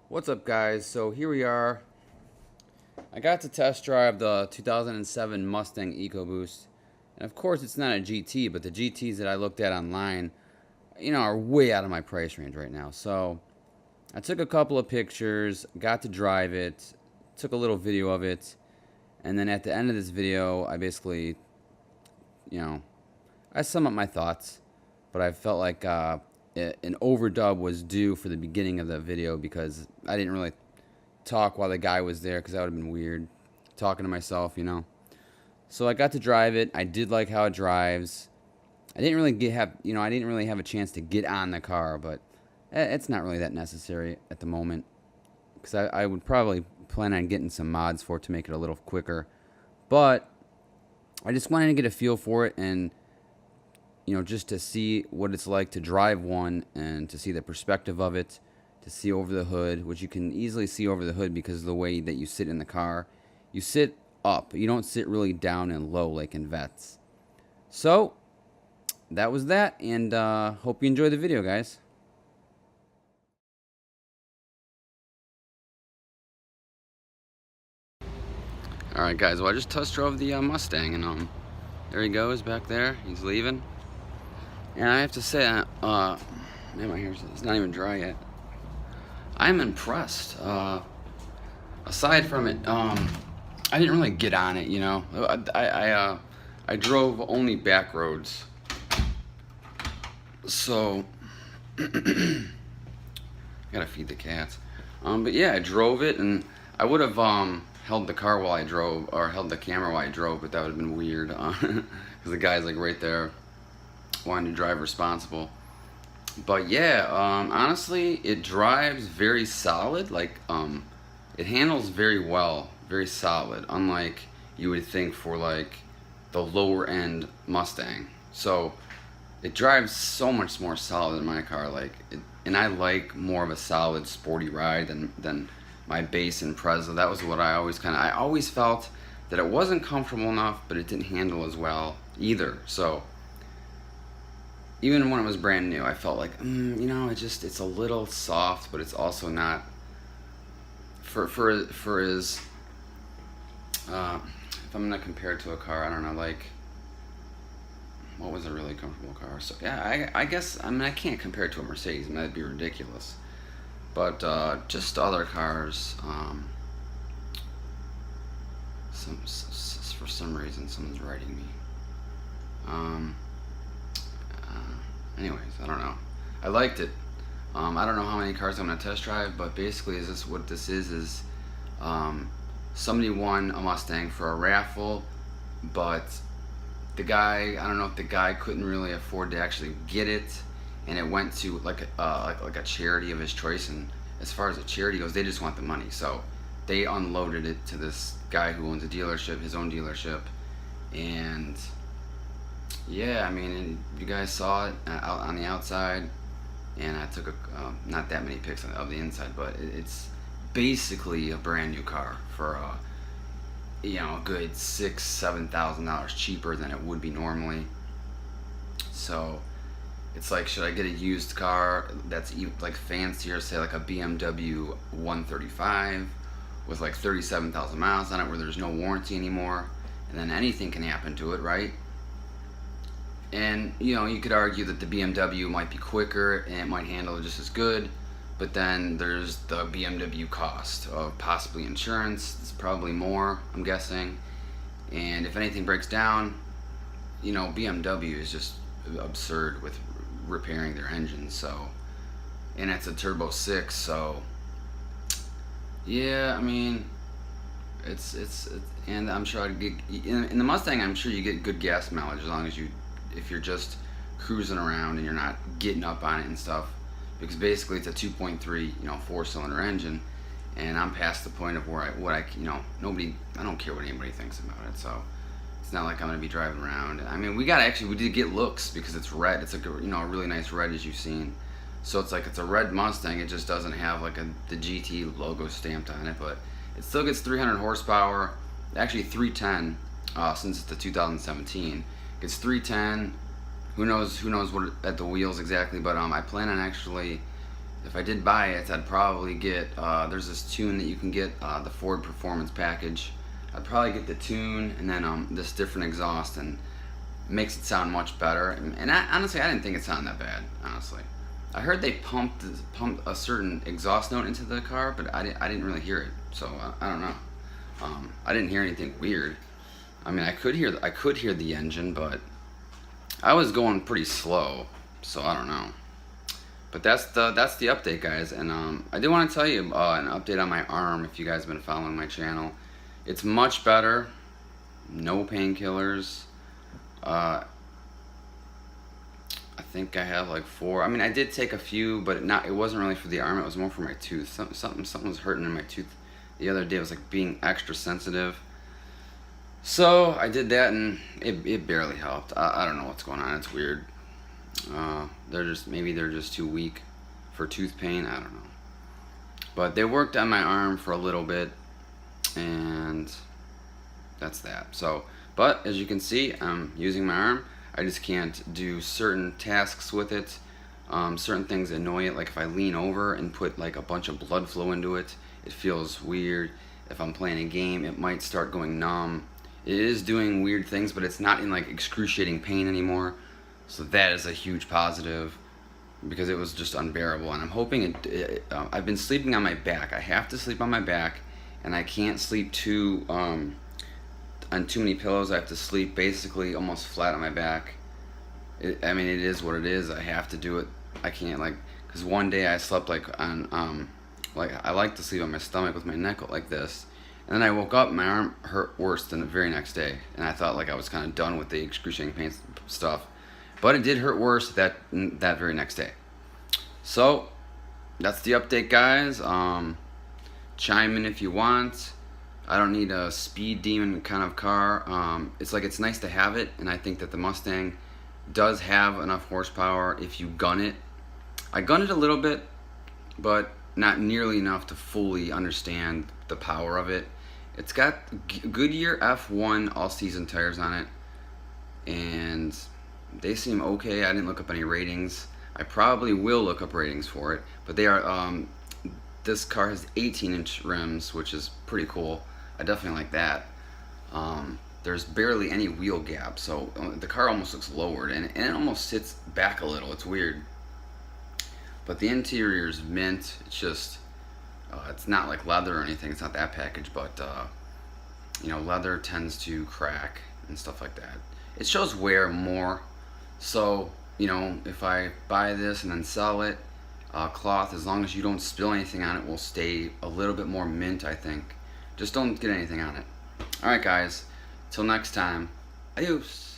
What's up, guys? So here we are. I got to test drive the 2007 Mustang EcoBoost. And of course, it's not a GT, but the GTs that I looked at online, are way out of my price range right now. So I took a couple of pictures, got to drive it, took a little video of it, and then at the end of this video, I basically, you know, I sum up my thoughts, but I felt like an overdub was due for the beginning of the video because I didn't really talk while the guy was there because that would have been weird talking to myself. So I got to drive it. I did like how it drives. I didn't really have a chance to get on the car, but it's not really that necessary at the moment because I would probably plan on getting some mods for it to make it a little quicker. But I just wanted to get a feel for it and just to see what it's like to drive one and to see the perspective of it, to see over the hood, which you can easily see over the hood because of the way that you sit in the car. You sit up. You don't sit really down and low like in vets. So, that was that, and hope you enjoy the video, guys. Alright, guys, well, I just test drove the Mustang, and there he goes back there. He's leaving. And I have to say, man, my hair's not even dry yet. I'm impressed. Aside from it, I didn't really get on it, I drove only back roads. So, gotta feed the cats. But yeah, I drove it, and I would have held the car while I drove, or held the camera while I drove, but that would have been weird, because the guy's like right there, wanting to drive responsible. But yeah, honestly, it drives very solid. Like, it handles very well, very solid, unlike you would think for like the lower end Mustang. So it drives so much more solid than my car. And I like more of a solid, sporty ride than my base Impreza. That was what I always felt that it wasn't comfortable enough, but it didn't handle as well either. So even when it was brand new, I felt like, it's a little soft, but it's also not for his. If I'm gonna compare it to a car, I don't know, like, what was a really comfortable car? So yeah, I guess I can't compare it to a Mercedes. That'd be ridiculous. But just other cars. For some reason, someone's writing me. Anyways, I don't know. I liked it. I don't know how many cars I'm gonna test drive, but basically, what this is somebody won a Mustang for a raffle, but the guy, I don't know if the guy couldn't really afford to actually get it, and it went to like a charity of his choice. And as far as a charity goes, they just want the money, so they unloaded it to this guy who owns a dealership, his own dealership, and yeah, I mean, you guys saw it out on the outside, and I took not that many pics of the inside, but it's basically a brand new car for a good $6,000-7,000 cheaper than it would be normally. So it's like, should I get a used car that's like fancier, say like a BMW 135 with like 37,000 miles on it, where there's no warranty anymore, and then anything can happen to it, right? And you could argue that the BMW might be quicker and it might handle just as good, but then there's the BMW cost of possibly insurance. It's probably more, I'm guessing. And if anything breaks down, BMW is just absurd with repairing their engines. So, and it's a turbo 6, so yeah, I mean, it's and I'm sure I'd get in the Mustang. I'm sure you get good gas mileage as long as if you're just cruising around and you're not getting up on it and stuff, because basically it's a 2.3 4-cylinder engine, and I'm past the point of where I don't care what anybody thinks about it. So it's not like I'm gonna be driving around. I mean, we did get looks because it's red. It's like a really nice red, as you've seen. So it's like, it's a red Mustang. It just doesn't have like the GT logo stamped on it, but it still gets 300 horsepower. Actually 310 since it's the 2017. It's 310. Who knows what at the wheels exactly, but I plan on actually if I did buy it, I'd probably get, there's this tune that you can get, the Ford Performance Package. I'd probably get the tune and then this different exhaust, and it makes it sound much better. And honestly, I didn't think it sounded that bad, honestly. I heard they pumped a certain exhaust note into the car, but I didn't really hear it, so I don't know. I didn't hear anything weird. I mean, I could hear the engine, but I was going pretty slow, so I don't know. But that's the update, guys. And I did want to tell you an update on my arm. If you guys have been following my channel, it's much better. No painkillers. I think I have like 4. I mean, I did take a few, but it wasn't really for the arm. It was more for my tooth. Something was hurting in my tooth the other day. It was like being extra sensitive. So I did that, and it barely helped. I don't know what's going on. It's weird. Maybe they're just too weak for tooth pain. I don't know. But they worked on my arm for a little bit, and that's that. So, but as you can see, I'm using my arm. I just can't do certain tasks with it. Certain things annoy it. Like if I lean over and put like a bunch of blood flow into it, it feels weird. If I'm playing a game, it might start going numb. It is doing weird things, but it's not in like excruciating pain anymore. So that is a huge positive, because it was just unbearable. And I'm hoping I've been sleeping on my back. I have to sleep on my back, and I can't sleep on too many pillows. I have to sleep basically almost flat on my back. I mean, it is what it is. I have to do it. I can't, like, because one day I slept like on like, I like to sleep on my stomach with my neck like this. And then I woke up, my arm hurt worse than the very next day. And I thought like I was kind of done with the excruciating pain stuff. But it did hurt worse that very next day. So, that's the update, guys. Chime in if you want. I don't need a speed demon kind of car. It's nice to have it, and I think that the Mustang does have enough horsepower if you gun it. I gunned it a little bit, but not nearly enough to fully understand the power of it. It's got Goodyear F1 all-season tires on it, and they seem okay. I didn't look up any ratings. I probably will look up ratings for it, but they are. This car has 18-inch rims, which is pretty cool. I definitely like that. There's barely any wheel gap, so the car almost looks lowered, and it almost sits back a little. It's weird. But the interior is mint. It's just, it's not like leather or anything. It's not that package, but you know, leather tends to crack and stuff like that. It shows wear more. So, you know, if I buy this and then sell it, cloth, as long as you don't spill anything on it, will stay a little bit more mint, I think. Just don't get anything on it. Alright, guys. Till next time. Adios.